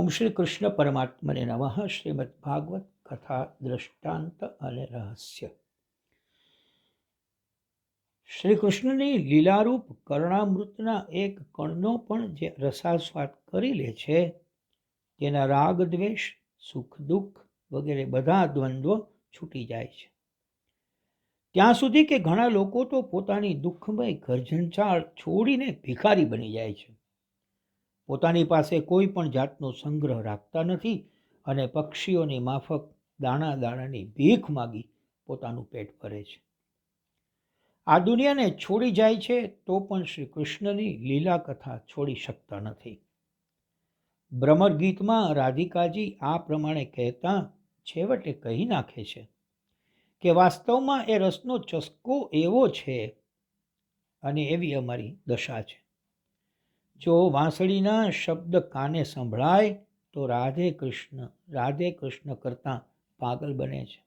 ઓમ શ્રી કૃષ્ણ પરમાત્મને નમઃ. શ્રીમદ ભાગવત કથા દ્રષ્ટાંત અને રહસ્ય. શ્રી કૃષ્ણની લીલારૂપ કર્ણામૃતના એક કણનો પણ જે રસાસ્વાદ કરી લે છે તેના રાગ દ્વેષ, સુખ દુઃખ વગેરે બધા દ્વંદ્વો છૂટી જાય છે. ત્યાં સુધી કે ઘણા લોકો તો પોતાની દુઃખમય ઘરઝંઝાળ છોડીને ભિખારી બની જાય છે. પોતાની પાસે કોઈ પણ જાતનો સંગ્રહ રાખતા નથી અને પક્ષીઓની માફક દાણા દાણાની ભીખ માગી પોતાનું પેટ ભરે છે. આ દુનિયાને છોડી જાય છે તો પણ શ્રી કૃષ્ણની લીલા કથા છોડી શકતા નથી. ભ્રમર ગીતમાં રાધિકાજી આ પ્રમાણે કહેતા છેવટે કહી નાખે છે કે વાસ્તવમાં એ રસનો ચસ્કો એવો છે અને એવી અમારી દશા છે. જો વાંસળીના શબ્દ કાને સંભળાય તો રાધે કૃષ્ણ કરતા પાગલ બને છે.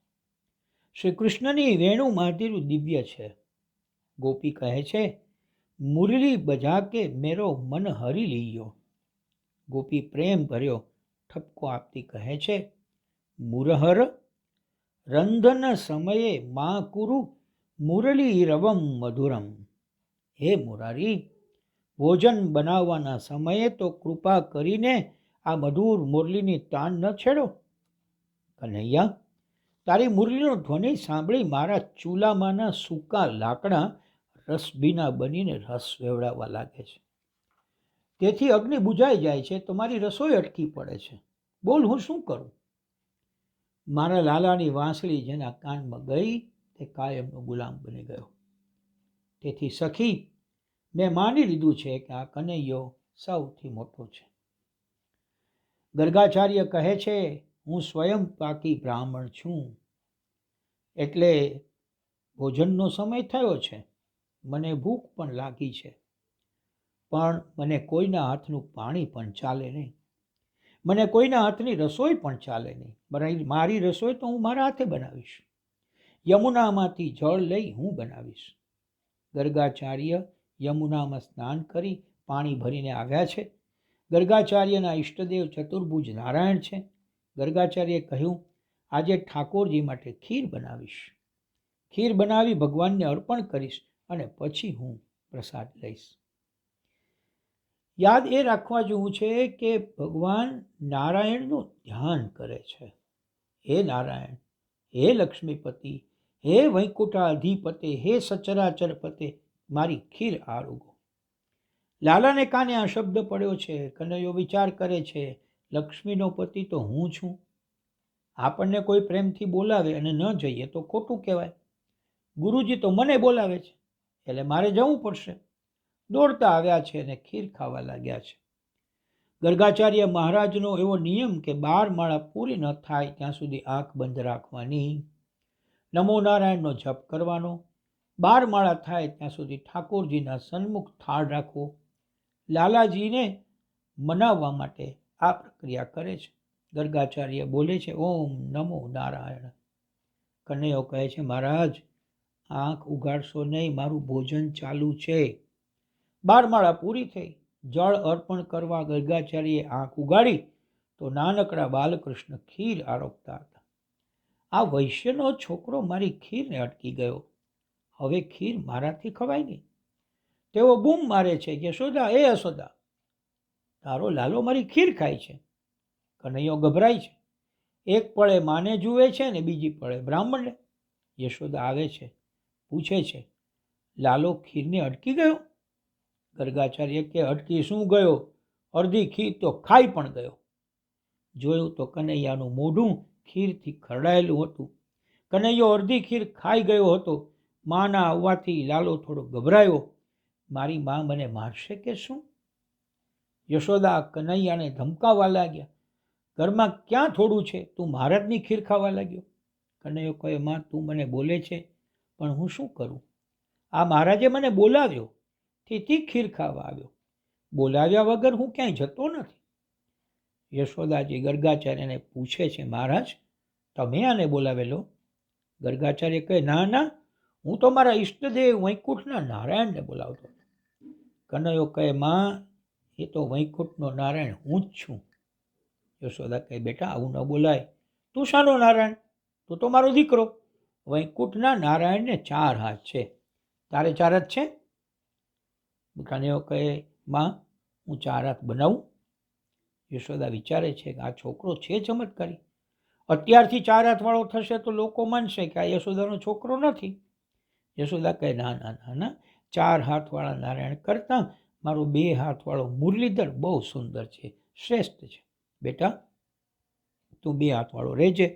શ્રી કૃષ્ણની વેણુ માધુર્ય દિવ્ય છે. ગોપી કહે છે, મુરલી બજા કે મેરો મન હરી લીયો. ગોપી પ્રેમ ભર્યો ઠપકો આપતી કહે છે, મુરહર રંધન સમયે મા કુરુ મુરલી રવમ મધુરમ. હે મુરારી, ભોજન બનાવવાના સમયે તો કૃપા કરીને આ મધુર મુરલીની તાન ન છેડો. કનૈયા, તારી મુરલીનો ધ્વનિ સાંભળી મારા ચૂલામાંના સૂકા લાકડા રસભીના બનીને રસ વેવડાવવા લાગે છે. તેથી અગ્નિ બુઝાઈ જાય છે તો મારી રસોઈ અટકી પડે છે. બોલ, હું શું કરું? મારા લાલાની વાંસળી જેના કાનમાં ગઈ તે કાયમનો ગુલામ બની ગયો. તેથી સખી, મેં માની લીધું છે કે આ કનૈયો સૌથી મોટો છે. ગર્ગાચાર્ય કહે છે, હું સ્વયં પાકી બ્રાહ્મણ છું, એટલે ભોજનનો સમય થયો છે. મને ભૂખ પણ લાગી છે, પણ મને કોઈના હાથનું પાણી પણ ચાલે નહીં. મને કોઈના હાથની રસોઈ પણ ચાલે નહીં. મારી રસોઈ તો હું મારા હાથે બનાવીશ. યમુનામાંથી જળ લઈ હું બનાવીશ. ગર્ગાચાર્ય યમુનામાં સ્નાન કરી પાણી ભરીને આવ્યા છે. ગર્ગાચાર્યના ઈષ્ટદેવ ચતુર્ભુજ નારાયણ છે. ગર્ગાચાર્યે કહ્યું, આજે ઠાકોરજી માટે ખીર બનાવીશ. ખીર બનાવી ભગવાનને અર્પણ કરીશ અને પછી હું પ્રસાદ લઈશ. યાદ એ રાખવા જેવું છે કે ભગવાન નારાયણનું ધ્યાન કરે છે. હે નારાયણ, હે લક્ષ્મીપતિ, હે વૈકુંઠાધિપતે, હે સચરાચર પતે, મારી ખીર આરોગો. લાલાને કાને આ શબ્દ પડ્યો છે. કનૈયો વિચાર કરે છે, લક્ષ્મીનો પતિ તો હું છું. આપણને કોઈ પ્રેમથી બોલાવે અને ન જઈએ તો ખોટું કહેવાય. ગુરુજી તો મને બોલાવે છે એટલે મારે જવું પડશે. દોડતા આવ્યા છે અને ખીર ખાવા લાગ્યા છે. ગર્ગાચાર્ય મહારાજનો એવો નિયમ કે 12 માળા પૂરી ન થાય ત્યાં સુધી આંખ બંધ રાખવાની, નમો નારાયણનો જપ કરવાનો, 12 માળા થાય ત્યાં સુધી ઠાકોરજીના સન્મુખ થાળ રાખવો. લાલાજીને મનાવવા માટે આ પ્રક્રિયા કરે છે. ગર્ગાચાર્ય બોલે છે, ઓમ નમો નારાયણ. કનૈયો કહે છે, મહારાજ, આંખ ઉગાડશો નહીં, મારું ભોજન ચાલુ છે. 12 માળા પૂરી થઈ. જળ અર્પણ કરવા ગર્ગાચાર્યએ આંખ ઉગાડી તો નાનકડા બાલકૃષ્ણ ખીર આરોગતા હતા. આ વૈશ્યનો છોકરો મારી ખીરને અટકી ગયો. હવે ખીર મારાથી ખવાય નહીં. તેઓ બૂમ મારે છે, યશોદા, એ યશોદા, તારો લાલો મારી ખીર ખાય છે. કનૈયો ગભરાય છે. એક પળે માને જુએ છે ને બીજી પળે બ્રાહ્મણને. યશોદા આવે છે, પૂછે છે, લાલો ખીરને અટકી ગયો? ગર્ગાચાર્ય કે, અટકી શું ગયો, અડધી ખીર તો ખાઈ પણ ગયો. જોયું તો કનૈયાનું મોઢું ખીરથી ખરડાયેલું હતું. કનૈયો અડધી ખીર ખાઈ ગયો હતો. માના આવવાથી લાલો થોડો ગભરાયો. મારી મા મને મારશે કે શું? યશોદા કનૈયાને ધમકાવવા લાગ્યા, ઘરમાં ક્યાં થોડું છે, તું મહારાજની ખીર ખાવા લાગ્યો. કનૈયો કહે, માં, તું મને બોલે છે, પણ હું શું કરું? આ મહારાજે મને બોલાવ્યો, તેથી ખીર ખાવા આવ્યો. બોલાવ્યા વગર હું ક્યાંય જતો નથી. યશોદાજી ગર્ગાચાર્યને પૂછે છે, મહારાજ, તમે આને બોલાવેલો? ગર્ગાચાર્ય કહે, ના ના, હું તો મારા ઈષ્ટદેવ વૈકુંઠના નારાયણને બોલાવતો. કનૈયો કહે, માં, એ તો વૈકુંઠનો નારાયણ હું જ છું. યશોદા કહે, બેટા આવું ન બોલાય, તું શાનો નારાયણ? તું તો મારો દીકરો. વૈકુંઠના નારાયણને 4 હાથ છે, તારે 4 જ છે? કાનૈયો કહે, માં હું 4 હાથ બનાવું? યશોદા વિચારે છે કે આ છોકરો છે ચમત્કારી. અત્યારથી 4 હાથવાળો થશે તો લોકો માનશે કે આ યશોદાનો છોકરો નથી. યશોદા કહે, ના ના ના ના, 4 હાથવાળા નારાયણ કરતાં મારો 2 હાથવાળો મુરલીધર બહુ સુંદર છે, શ્રેષ્ઠ છે. બેટા તું 2 હાથવાળો રહેજે,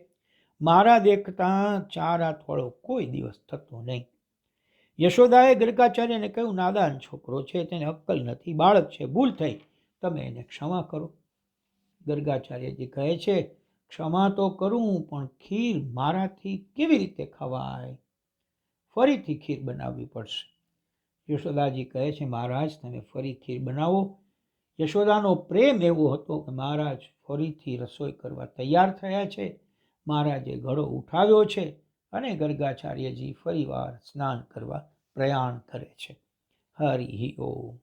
મારા દેખતા 4 હાથવાળો કોઈ દિવસ થતો નહીં. યશોદાએ ગર્ગાચાર્યને કહ્યું, નાદાન છોકરો છે, તેને અક્કલ નથી, બાળક છે, ભૂલ થઈ, તમે એને ક્ષમા કરો. ગર્ગાચાર્યજી કહે છે, ક્ષમા તો કરું, પણ ખીર મારાથી કેવી રીતે ખવાય? ફરીથી ખીર બનાવવી પડશે. યશોદાજી કહે છે, મહારાજ તમે ફરી ખીર બનાવો. યશોદાનો પ્રેમ એવો હતો કે મહારાજ ફરીથી રસોઈ કરવા તૈયાર થયા છે. મહારાજે ઘડો ઉઠાવ્યો છે અને ગર્ગાચાર્યજી ફરીવાર સ્નાન કરવા પ્રયાણ કરે છે. હરિ ઓમ.